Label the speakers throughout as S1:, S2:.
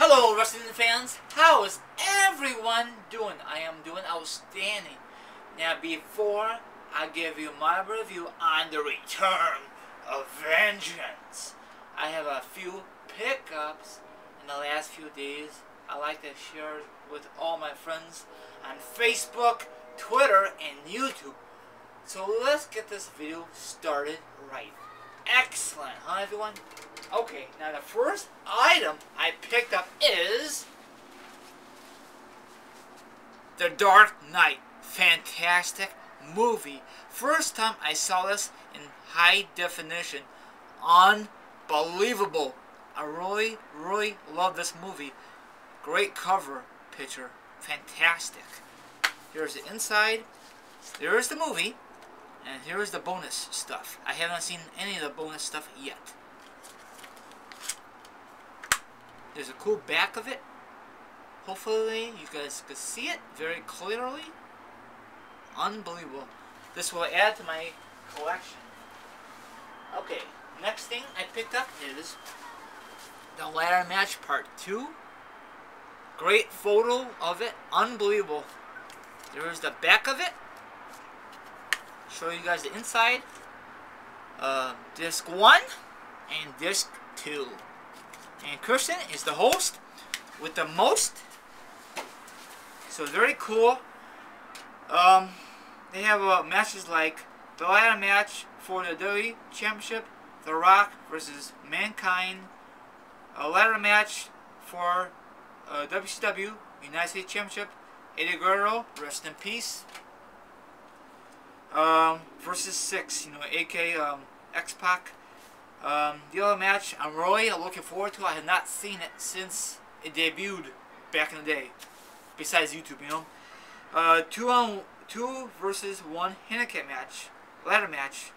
S1: Hello wrestling fans, how is everyone doing? I am doing outstanding. Now before I give you my review on the return of Vengeance, I have a few pickups in the last few days I like to share with all my friends on Facebook, Twitter, and YouTube. So let's get this video started right. Excellent, huh everyone? Okay, now the first item I picked up is The Dark Knight. Fantastic movie. First time I saw this in high definition. Unbelievable. I really love this movie. Great cover picture. Fantastic. Here's the inside. There's the movie. And here's the bonus stuff. I haven't seen any of the bonus stuff yet. There's a cool back of it. Hopefully you guys can see it very clearly. Unbelievable. This will add to my collection. Okay, next thing I picked up is the ladder match part 2. Great photo of it. Unbelievable. There's the back of it. Show you guys the inside. Disc 1 and disc 2. And Christian is the host with the most. So very cool. They have matches like the ladder match for the WWE Championship, The Rock versus Mankind. A ladder match for WCW United States Championship, Eddie Guerrero, rest in peace. Versus 6, AK X-Pac. The other match I'm really looking forward to. I have not seen it since it debuted back in the day. Besides YouTube, 2 versus 1 handicap match, ladder match,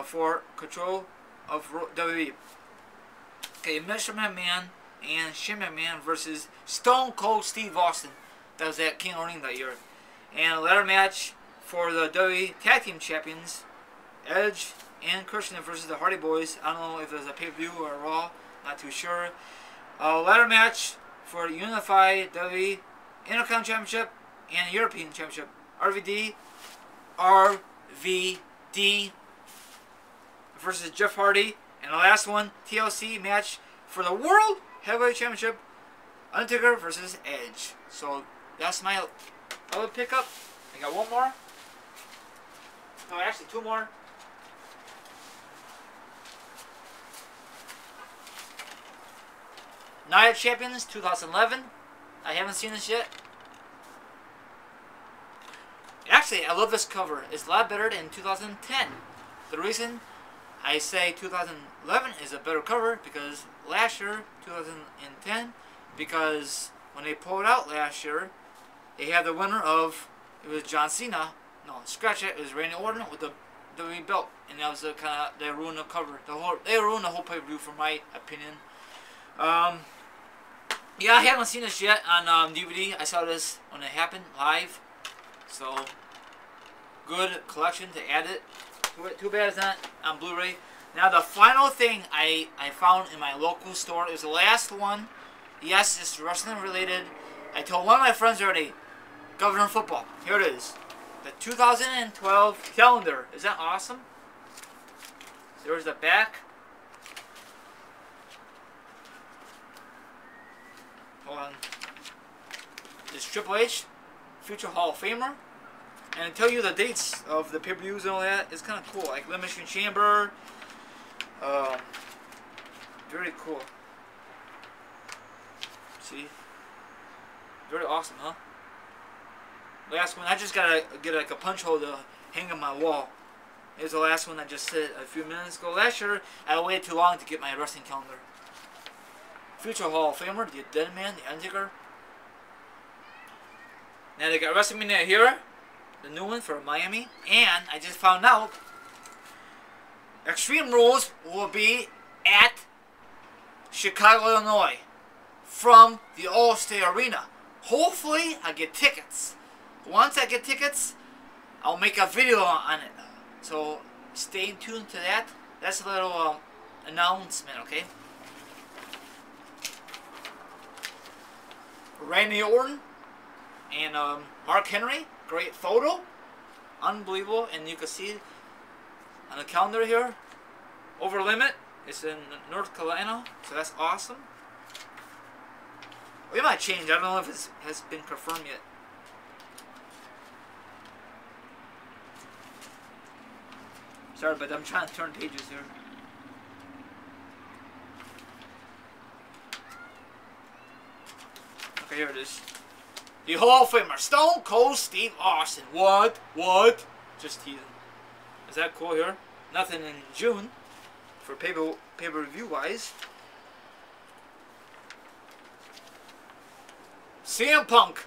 S1: for control of WWE. Okay, Measurement Man and Shane McMahon versus Stone Cold Steve Austin. That was at King of the Ring that year. And a ladder match for the WWE Tag Team Champions, Edge and Christian versus the Hardy Boys. I don't know if it was a pay-per-view or a Raw, not too sure. A ladder match for the Unified WWE Intercontinental Championship and European Championship. RVD versus Jeff Hardy. And the last one, TLC match for the World Heavyweight Championship, Undertaker versus Edge. So that's my other pickup. I got one more. No, actually 2 more. Night of Champions 2011. I haven't seen this yet. Actually, I love this cover. It's a lot better than 2010. The reason I say 2011 is a better cover because last year, 2010, because when they pulled out last year, they had the winner of, it was John Cena. No, scratch it. It was Randy Orton with the WWE belt, and that was the kind of, they ruined the cover. They ruined the whole pay-per-view, for my opinion. Yeah, I haven't seen this yet on DVD. I saw this when it happened live. So, good collection to add it to it. Too bad it's not on Blu-ray. Now, the final thing I found in my local store is the last one. Yes, it's wrestling related. I told one of my friends already, Governor Football. Here it is. The 2012 calendar. Is that awesome? There's the back. Hold on. This Triple H, future Hall of Famer. And I tell you the dates of the pay-per-views and all that. It's kind of cool. Like Elimination Chamber. Very cool. See? Very awesome, huh? Last one, I just gotta get like a punch hole to hang on my wall. Here's the last one I just said a few minutes ago. Last year, I waited too long to get my wrestling calendar. Future Hall of Famer, the Dead Man, the Undertaker. Now they got WrestleMania here, the new one for Miami, and I just found out Extreme Rules will be at Chicago, Illinois, from the All-State Arena. Hopefully, I get tickets. Once I get tickets, I'll make a video on it. So stay tuned to that. That's a little announcement, okay? Randy Orton and Mark Henry. Great photo. Unbelievable. And you can see on the calendar here, Over Limit. It's in North Carolina, so that's awesome. We might change. I don't know if it has been confirmed yet. Sorry, but I'm trying to turn pages here. Okay, here it is. The Hall of Famer, Stone Cold Steve Austin. What? Just teasing. Is that cool here? Nothing in June for pay-per-view wise. CM Punk,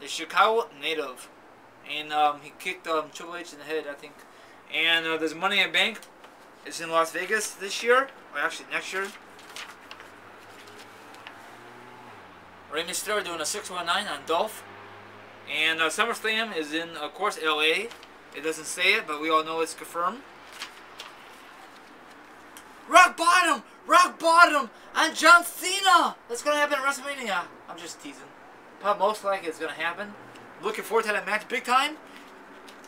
S1: the Chicago native, and he kicked Triple H in the head, I think. And there's Money in the Bank. It's in Las Vegas this year, or actually next year. Rey Mysterio doing a 619 on Dolph. And SummerSlam is in, of course, LA. It doesn't say it, but we all know it's confirmed. Rock bottom on John Cena. That's gonna happen at WrestleMania. I'm just teasing. Probably most likely it's gonna happen. Looking forward to that match big time.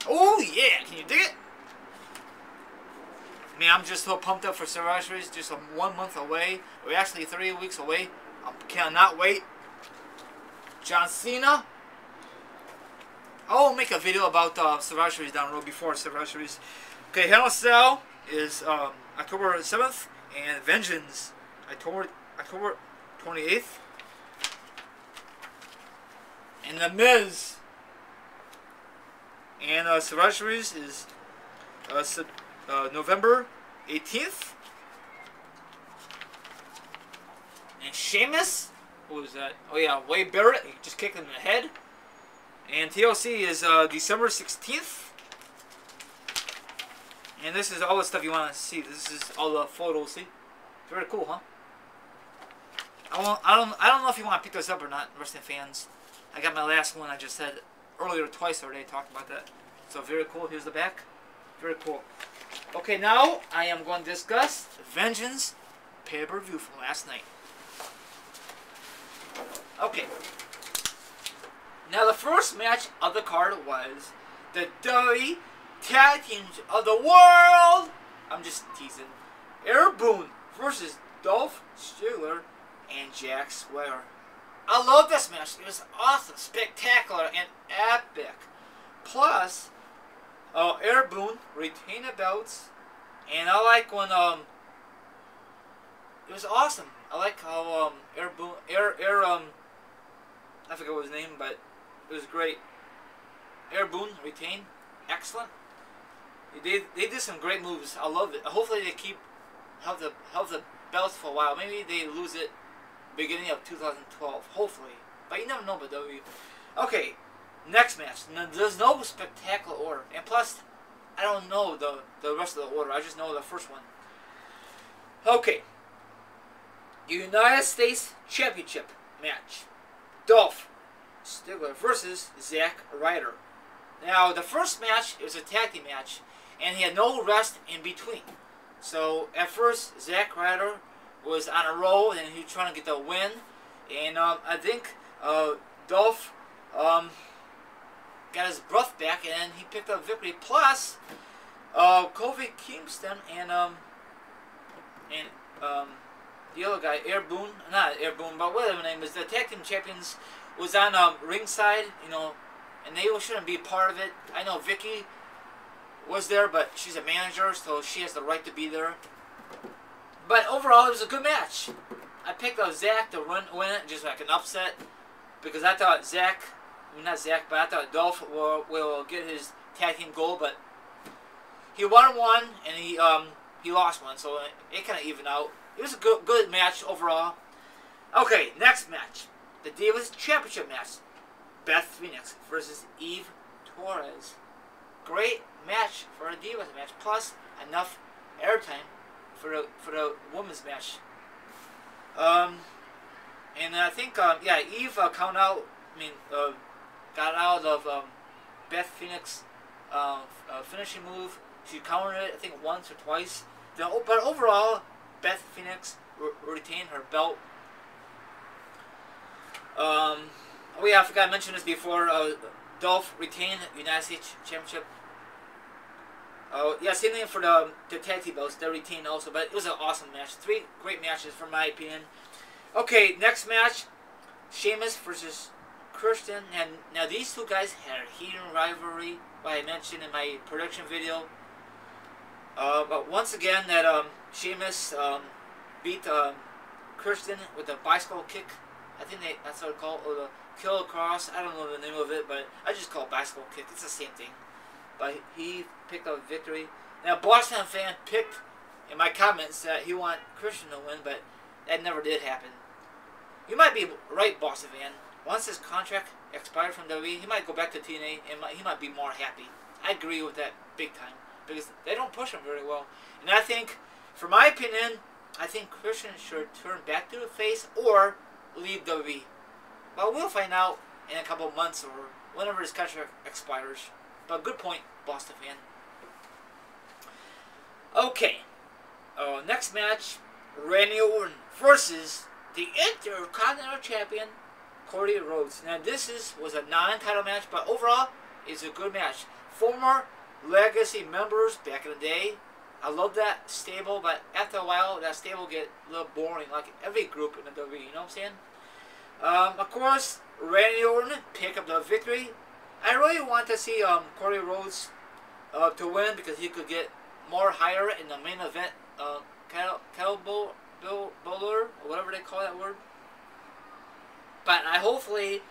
S1: Oh yeah, can you dig it? Man, I'm just so pumped up for Survivor Series. Just 1 month away. We're actually 3 weeks away. I cannot wait. John Cena. I'll make a video about Survivor Series down the road before Survivor Series. Okay, Hell in a Cell is October 7th, and Vengeance October 28th. And The Miz and Survivor Series is November 18th. And Sheamus, who was that? Oh yeah, Wade Barrett, he just kicked him in the head. And TLC is December 16th. And this is all the stuff you want to see. This is all the photos. See, very cool, huh? I don't know if you want to pick this up or not, wrestling fans. I got my last one. I just said earlier twice already. Talked about that. So very cool. Here's the back. Very cool. Okay, now I am going to discuss Vengeance pay-per-view from last night. Okay. Now the first match of the card was the WWE Tag Teams of the World. I'm just teasing. Eric Boone versus Dolph Ziggler and Jack Swagger. I love this match. It was awesome, spectacular, and epic. Plus, Eric Boone retained the belts, and I like when it was awesome. I like how Eric Boone, I forget what his name, but it was great. Eric Boone retained, excellent. They did some great moves. I love it. Hopefully they have the belts for a while. Maybe they lose it beginning of 2012. Hopefully, but you never know about WWE. Okay, next match. Now, there's no spectacular order, and plus, I don't know the rest of the order. I just know the first one. Okay, United States Championship match. Dolph Ziggler versus Zack Ryder. Now, the first match, it was a tag team match, and he had no rest in between. So, at first, Zack Ryder was on a roll, and he was trying to get the win. And I think Dolph got his breath back, and he picked up victory. Plus, Kofi Kingston and the other guy, not Air Boone, but whatever the name is, the tag team champions was on ringside, you know, and they shouldn't be part of it. I know Vicky was there, but she's a manager, so she has the right to be there. But overall, it was a good match. I picked up Zack to win it, just like an upset, because I thought not Zack, but I thought Dolph will get his tag team goal, but he won one and he lost one, so it kind of evened out. It was a good match overall. Okay, next match. The Divas Championship match. Beth Phoenix versus Eve Torres. Great match for a Divas match. Plus, enough airtime for the women's match. And I think, yeah, Eve got out of Beth Phoenix finishing move. She countered it, I think, once or twice. But overall, Beth Phoenix retained her belt. Oh yeah, I forgot to mention this before. Dolph retained United States Championship. Oh yeah, same thing for the tag team belts. They retained also, but it was an awesome match. 3 great matches, for my opinion. Okay, next match, Sheamus versus Christian. And now these two guys had a heated rivalry, like I mentioned in my production video. But once again, that Sheamus beat Christian with a bicycle kick. I think that's what it's called, or the kill across. I don't know the name of it, but I just call it bicycle kick. It's the same thing. But he picked up victory. Now, Boston fan picked in my comments that he wanted Christian to win, but that never did happen. You might be right, Boston fan. Once his contract expired from WWE, he might go back to TNA and he might be more happy. I agree with that big time, because they don't push him very well. And I think, for my opinion, I think Christian should turn back to the face or leave WWE. Well, we'll find out in a couple of months or whenever his contract expires. But good point, Boston fan. Okay. Next match, Randy Orton versus the Intercontinental Champion, Cody Rhodes. Now this was a non-title match, but overall, it's a good match. Former Legacy members back in the day. I love that stable, but after a while, that stable get a little boring, like every group in the WWE, you know what I'm saying? Of course, Randy Orton pick up the victory. I really want to see Cody Rhodes to win, because he could get more higher in the main event, kettle bowler, or whatever they call that word. But I hopefully,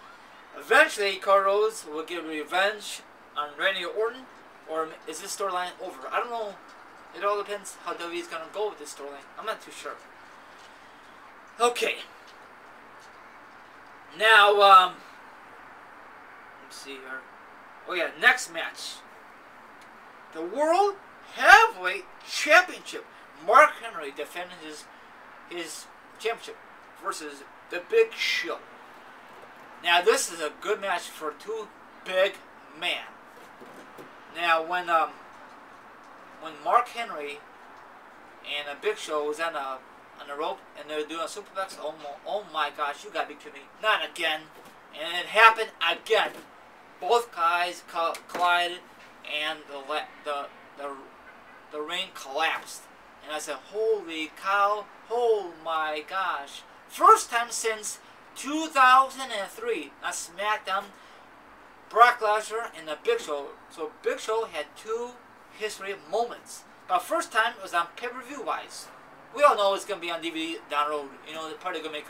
S1: eventually, Cody Rhodes will get revenge on Randy Orton, or is this storyline over? I don't know. It all depends how WWE is going to go with this storyline. I'm not too sure. Okay. Now, let's see here. Oh yeah, next match. The World Heavyweight Championship. Mark Henry defending his championship versus the Big Show. Now this is a good match for two big men. Now when Mark Henry and the Big Show was on the rope and they were doing a superplex, oh my gosh, you gotta be kidding me. Not again. And it happened again. Both guys collided and the ring collapsed. And I said, holy cow, oh my gosh. First time since 2003 on SmackDown, Brock Lesnar and the Big Show. So Big Show had 2 history moments. But first time it was on pay-per-view wise. We all know it's going to be on DVD down the road. You know, they're probably going to make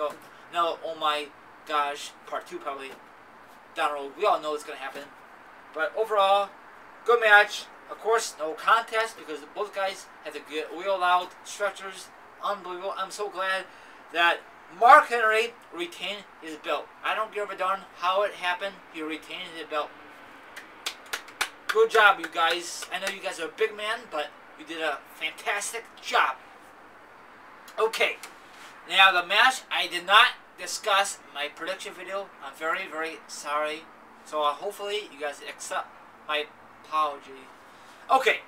S1: another, oh my gosh, part 2 probably down the road. We all know it's going to happen. But overall, good match. Of course, no contest because both guys had to get wheeled out, stretchers. Unbelievable. I'm so glad that Mark Henry retained his belt. I don't give a darn how it happened. He retained his belt. Good job, you guys. I know you guys are a big man, but you did a fantastic job. Okay. Now, the match I did not discuss in my prediction video. I'm very, very sorry. So, hopefully, you guys accept my apology. Okay.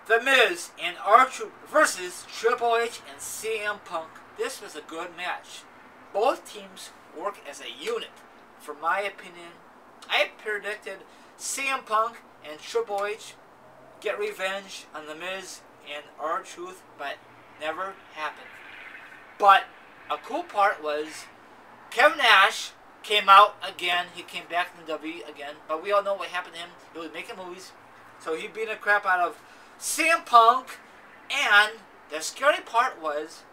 S1: The Miz and R-Truth versus Triple H and CM Punk. This was a good match. Both teams work as a unit. For my opinion, I predicted CM Punk and Triple H get revenge on The Miz and R-Truth, but never happened. But a cool part was Kevin Nash came out again. He came back in the WWE again, but we all know what happened to him. He was making movies, so he beat the crap out of CM Punk, and the scary part was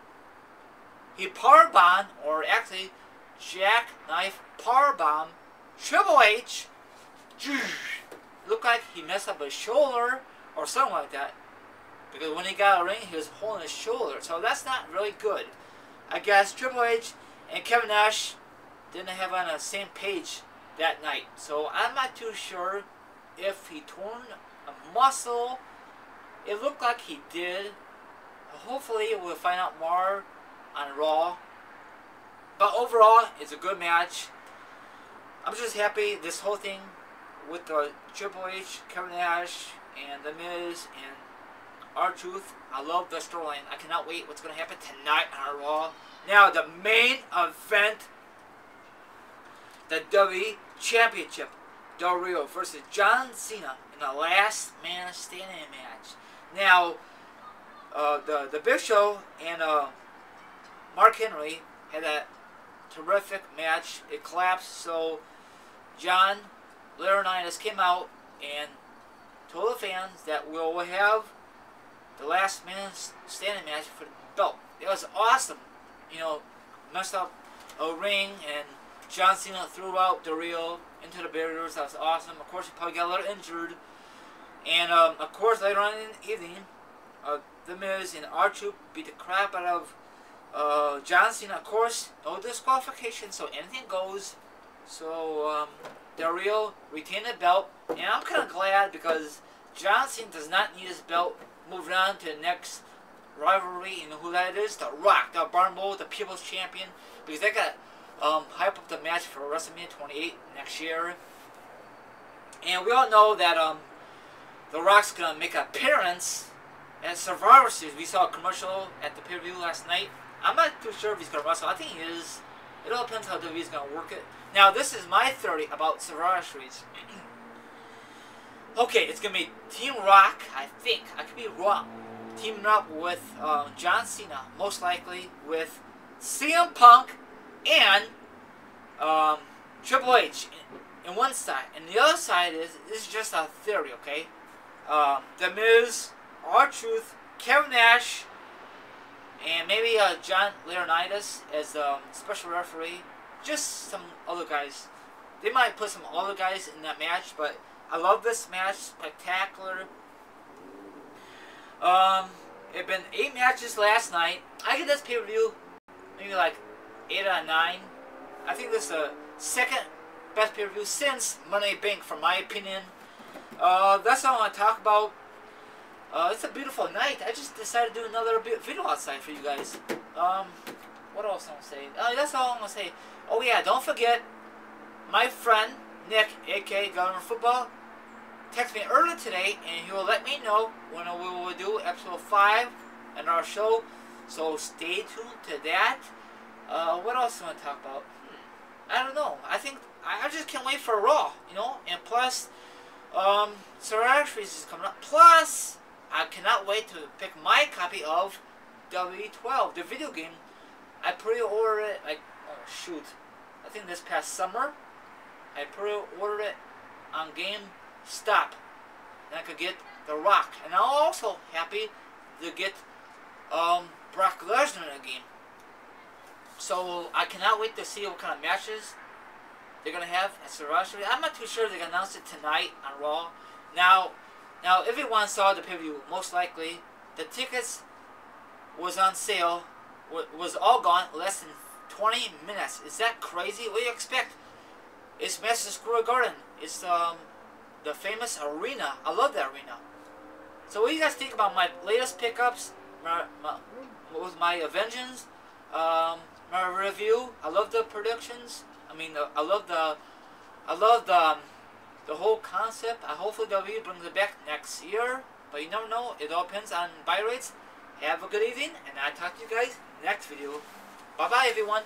S1: he powerbombed, or actually jackknife powerbomb Triple H. Looked like he messed up his shoulder or something like that, because when he got a ring, he was holding his shoulder. So that's not really good. I guess Triple H and Kevin Nash didn't have on the same page that night. So I'm not too sure if he torn a muscle. It looked like he did. Hopefully we'll find out more on Raw. But overall, it's a good match. I'm just happy this whole thing with the Triple H, Kevin Nash, and The Miz, and R-Truth. I love the storyline. I cannot wait what's going to happen tonight on Raw. Now, the main event the WWE Championship. Del Rio versus John Cena in the last man standing match. Now, the Big Show and Mark Henry had a terrific match. It collapsed, so John Laurinaitis came out and told the fans that we'll have the last man standing match for the belt. It was awesome. You know, messed up a ring, and John Cena threw out Del Rio into the barriers. That was awesome. Of course, he probably got a little injured. And, of course, later on in the evening, The Miz and R-Truth beat the crap out of John Cena. Of course, no disqualification, so anything goes. So, Del Rio retained the belt. And I'm kind of glad because John Cena does not need his belt. Moving on to the next rivalry. You know who that is? The Rock, the Barn Bull, the People's Champion. Because they got hype up the match for WrestleMania 28 next year. And we all know that The Rock's going to make an appearance at Survivor Series. We saw a commercial at the pay-per-view last night. I'm not too sure if he's going to wrestle. I think he is. It all depends how WWE is going to work it. Now, this is my theory about Survivor Series. Okay, it's going to be Team Rock, I think. I could be wrong. Teaming up with John Cena, most likely with CM Punk and Triple H in one side. And the other side is, this is just a theory, okay? The Miz, R-Truth, Kevin Nash, and maybe John Laurinaitis as special referee. Just some other guys. They might put some other guys in that match, but I love this match. Spectacular. It been 8 matches last night. I give this pay-per-view maybe like 8 out of 9. I think this is the second best pay-per-view since Money Bank, from my opinion. That's all I want to talk about. It's a beautiful night. I just decided to do another video outside for you guys. What else I'm saying? That's all I'm gonna say. Oh yeah, don't forget, my friend Nick, aka Governor Football, texted me earlier today, and he will let me know when we will do episode 5 in our show. So stay tuned to that. What else do I want to talk about? I don't know. I think I just can't wait for Raw, you know. And plus, Survivor Series is coming up. Plus, I cannot wait to pick my copy of WE12, the video game. I pre-ordered it like, oh shoot, I think this past summer. I pre-ordered it on GameStop, and I could get The Rock. And I'm also happy to get Brock Lesnar in the game. So I cannot wait to see what kind of matches they're gonna have at Survivor Series. I'm not too sure they're gonna announce it tonight on Raw. Now, everyone saw the preview. Most likely, the tickets was on sale. Was all gone less than 20 minutes. Is that crazy? What do you expect? It's Madison Square Garden. It's the famous arena. I love that arena. So what do you guys think about my latest pickups? With my Vengeance, my review. I love the predictions. I mean, I love the whole concept. Hopefully WWE brings it back next year, but you never know. It all depends on buy rates. Have a good evening, and I'll talk to you guys next video. Bye bye, everyone.